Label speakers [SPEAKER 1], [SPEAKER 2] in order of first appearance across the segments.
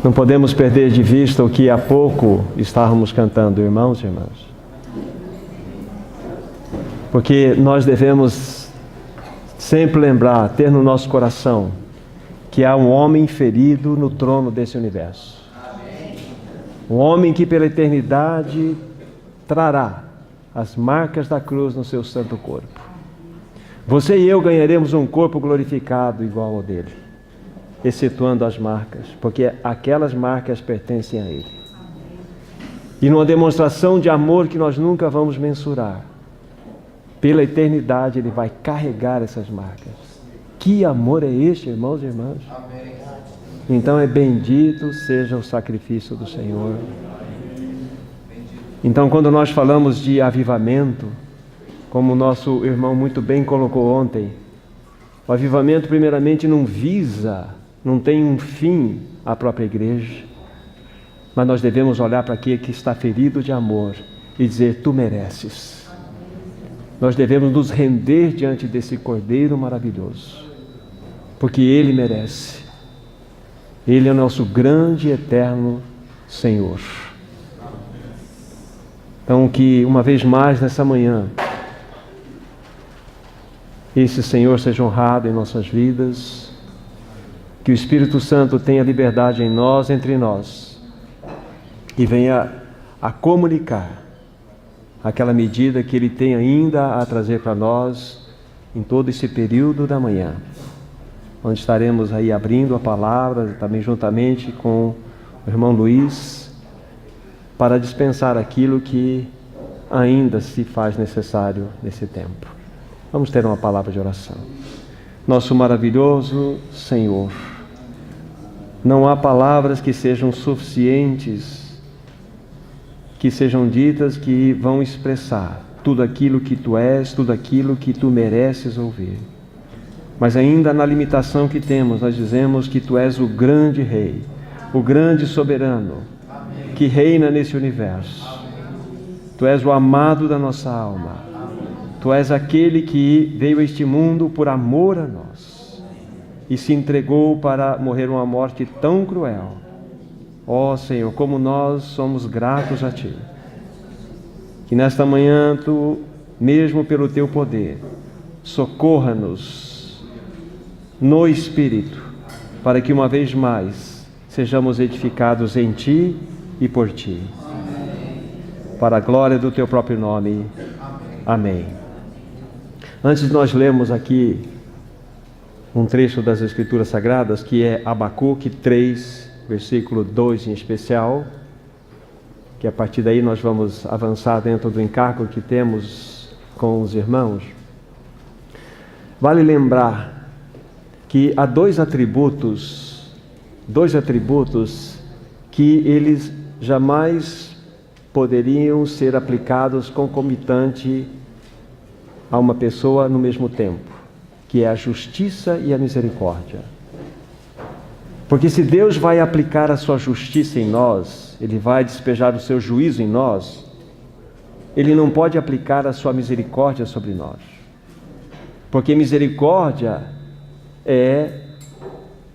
[SPEAKER 1] Não podemos perder de vista o que há pouco estávamos cantando, irmãos e irmãs. Porque nós devemos sempre lembrar, ter no nosso coração, que há um homem ferido no trono desse universo. Um homem que pela eternidade trará as marcas da cruz no seu santo corpo. Você e eu ganharemos um corpo glorificado igual ao dele, excetuando as marcas, porque aquelas marcas pertencem a ele. E numa demonstração de amor que nós nunca vamos mensurar, pela eternidade ele vai carregar essas marcas. Que amor é este, irmãos e irmãs? Então é bendito seja o sacrifício do Senhor. Então, quando nós falamos de avivamento, como o nosso irmão muito bem colocou ontem, o avivamento primeiramente não tem um fim a própria igreja, mas nós devemos olhar para aquele que está ferido de amor e dizer: tu mereces. Nós devemos nos render diante desse Cordeiro maravilhoso, porque Ele merece. Ele é o nosso grande e eterno Senhor. Então, que uma vez mais nessa manhã, esse Senhor seja honrado em nossas vidas, que o Espírito Santo tenha liberdade em nós, entre nós, e venha a comunicar aquela medida que Ele tem ainda a trazer para nós em todo esse período da manhã, onde estaremos aí abrindo a palavra, também juntamente com o irmão Luiz, para dispensar aquilo que ainda se faz necessário nesse tempo. Vamos ter uma palavra de oração. Nosso maravilhoso Senhor, não há palavras que sejam suficientes, que sejam ditas, que vão expressar tudo aquilo que Tu és, tudo aquilo que Tu mereces ouvir. Mas ainda na limitação que temos, nós dizemos que Tu és o grande Rei, o grande soberano, que reina nesse universo. Tu és o amado da nossa alma. Tu és aquele que veio a este mundo por amor a nós e se entregou para morrer uma morte tão cruel. Ó Senhor, como nós somos gratos a Ti. Que nesta manhã Tu, mesmo pelo Teu poder, socorra-nos no Espírito, para que uma vez mais sejamos edificados em Ti e por Ti. Para a glória do Teu próprio nome. Amém. Antes de nós lermos aqui um trecho das Escrituras Sagradas, que é Abacuque 3, versículo 2 em especial, que a partir daí nós vamos avançar dentro do encargo que temos com os irmãos. Vale lembrar que há dois atributos que eles jamais poderiam ser aplicados concomitante a uma pessoa no mesmo tempo, que é a justiça e a misericórdia. Porque se Deus vai aplicar a sua justiça em nós, Ele vai despejar o seu juízo em nós, Ele não pode aplicar a sua misericórdia sobre nós. Porque misericórdia é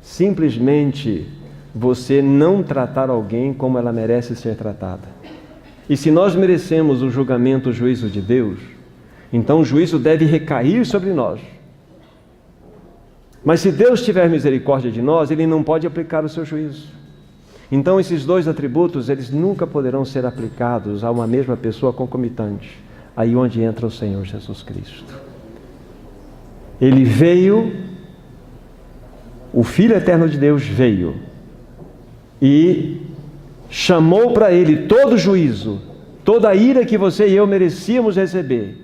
[SPEAKER 1] simplesmente você não tratar alguém como ela merece ser tratada. E se nós merecemos o julgamento, o juízo de Deus, então o juízo deve recair sobre nós. Mas se Deus tiver misericórdia de nós, Ele não pode aplicar o seu juízo. Então esses dois atributos, eles nunca poderão ser aplicados a uma mesma pessoa concomitante. Aí onde entra o Senhor Jesus Cristo. Ele veio, o Filho Eterno de Deus veio e chamou para Ele todo o juízo, toda a ira que você e eu merecíamos receber,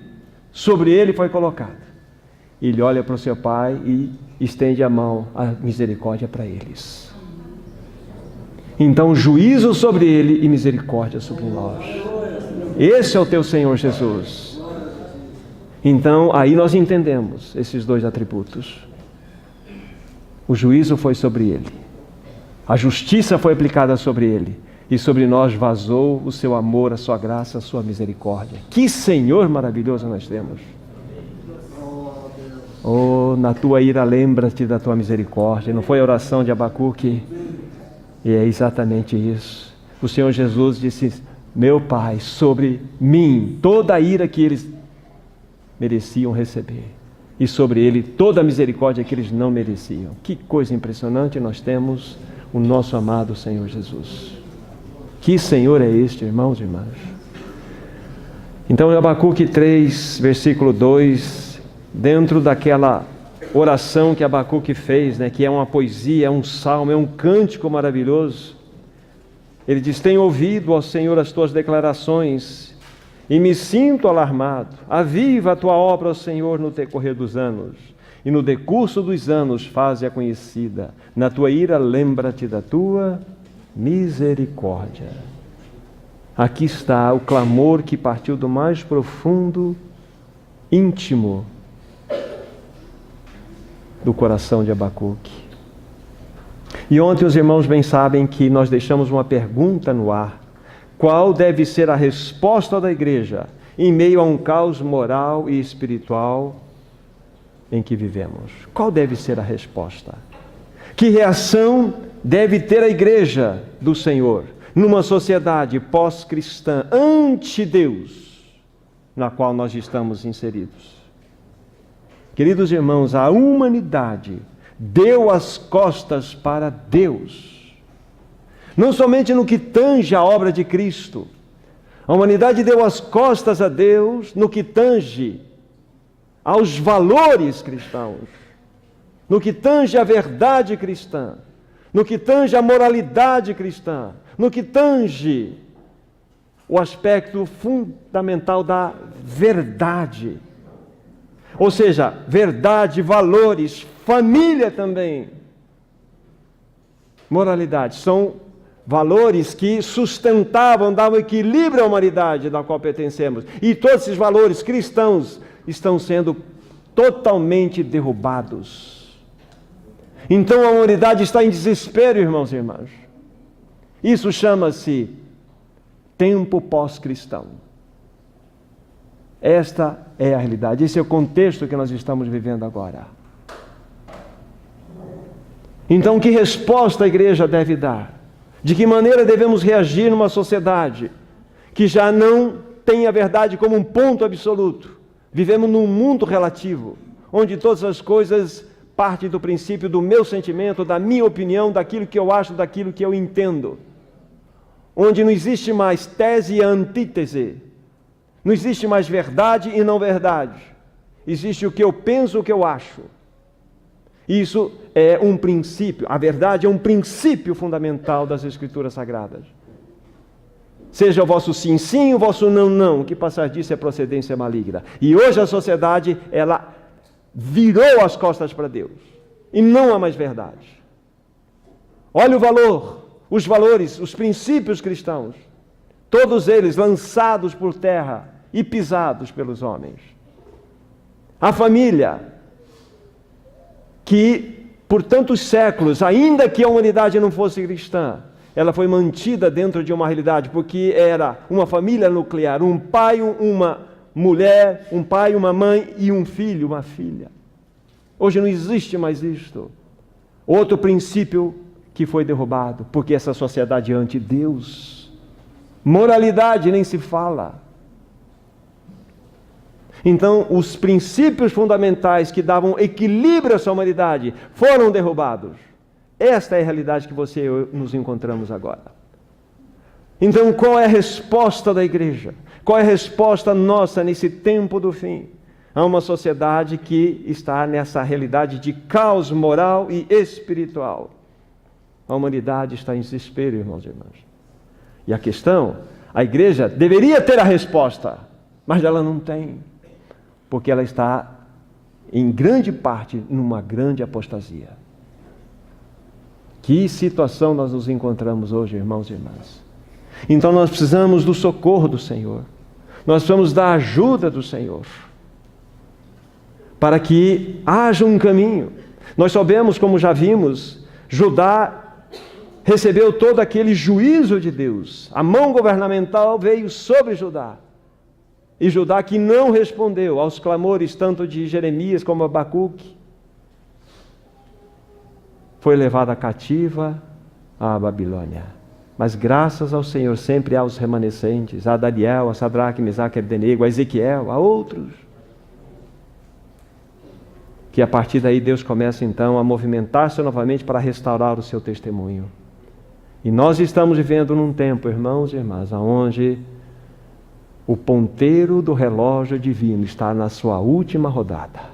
[SPEAKER 1] sobre Ele foi colocada. Ele olha para o seu Pai e estende a mão, a misericórdia para eles. Então, juízo sobre Ele e misericórdia sobre nós. Esse é o teu Senhor Jesus. Então, aí nós entendemos esses dois atributos. O juízo foi sobre Ele. A justiça foi aplicada sobre Ele. E sobre nós vazou o seu amor, a sua graça, a sua misericórdia. Que Senhor maravilhoso nós temos. Oh, na tua ira lembra-te da tua misericórdia. Não foi a oração de Abacuque? E é exatamente isso. O Senhor Jesus disse: meu Pai, sobre mim toda a ira que eles mereciam receber, e sobre ele toda a misericórdia que eles não mereciam. Que coisa impressionante nós temos o nosso amado Senhor Jesus. Que Senhor é este, irmãos e irmãs? Então, em Abacuque 3, versículo 2, dentro daquela oração que Abacuque fez, que é uma poesia, é um salmo, é um cântico maravilhoso, ele diz: tenho ouvido, ó Senhor, as tuas declarações e me sinto alarmado. Aviva a tua obra, ó Senhor, no decorrer dos anos, e no decurso dos anos faze-a conhecida. Na tua ira lembra-te da tua misericórdia. Aqui está o clamor que partiu do mais profundo, íntimo do coração de Abacuque. E ontem os irmãos bem sabem que nós deixamos uma pergunta no ar: qual deve ser a resposta da igreja em meio a um caos moral e espiritual em que vivemos? Qual deve ser a resposta? Que reação deve ter a igreja do Senhor numa sociedade pós-cristã, anti-Deus, na qual nós estamos inseridos? Queridos irmãos, a humanidade deu as costas para Deus. Não somente no que tange a obra de Cristo. A humanidade deu as costas a Deus no que tange aos valores cristãos, no que tange a verdade cristã, no que tange a moralidade cristã, no que tange o aspecto fundamental da verdade. Ou seja, verdade, valores, família também. Moralidade, são valores que sustentavam, davam equilíbrio à humanidade da qual pertencemos. E todos esses valores cristãos estão sendo totalmente derrubados. Então a humanidade está em desespero, irmãos e irmãs. Isso chama-se tempo pós-cristão. Esta é a realidade, esse é o contexto que nós estamos vivendo agora. Então, que resposta a igreja deve dar? De que maneira devemos reagir numa sociedade que já não tem a verdade como um ponto absoluto? Vivemos num mundo relativo, onde todas as coisas partem do princípio do meu sentimento, da minha opinião, daquilo que eu acho, daquilo que eu entendo. Onde não existe mais tese e antítese. Não existe mais verdade e não verdade. Existe o que eu penso, o que eu acho. Isso é um princípio. A verdade é um princípio fundamental das Escrituras Sagradas. Seja o vosso sim, sim, o vosso não, não. O que passar disso é procedência maligna. E hoje a sociedade, ela virou as costas para Deus. E não há mais verdade. Olha o valor, os valores, os princípios cristãos. Todos eles lançados por terra e pisados pelos homens. A família, que por tantos séculos, ainda que a humanidade não fosse cristã, ela foi mantida dentro de uma realidade, porque era uma família nuclear, um pai, uma mulher, um pai, uma mãe e um filho, uma filha. Hoje não existe mais isto. Outro princípio que foi derrubado, porque essa sociedade é anti-Deus. Moralidade nem se fala. Então, os princípios fundamentais que davam equilíbrio à sua humanidade foram derrubados. Esta é a realidade que você e eu nos encontramos agora. Então, qual é a resposta da igreja? Qual é a resposta nossa nesse tempo do fim? Há uma sociedade que está nessa realidade de caos moral e espiritual. A humanidade está em desespero, irmãos e irmãs. E a questão, a igreja deveria ter a resposta, mas ela não tem, porque ela está, em grande parte, numa grande apostasia. Que situação nós nos encontramos hoje, irmãos e irmãs? Então nós precisamos do socorro do Senhor, nós precisamos da ajuda do Senhor, para que haja um caminho. Nós sabemos, como já vimos, Judá recebeu todo aquele juízo de Deus. A mão governamental veio sobre Judá. E Judá, que não respondeu aos clamores tanto de Jeremias como Abacuque, foi levada cativa à Babilônia. Mas graças ao Senhor sempre há os remanescentes, a Daniel, a Sadraque, Mesaque e Abdenego, a Ezequiel, a outros. Que a partir daí Deus começa então a movimentar-se novamente para restaurar o seu testemunho. E nós estamos vivendo num tempo, irmãos e irmãs, onde o ponteiro do relógio divino está na sua última rodada.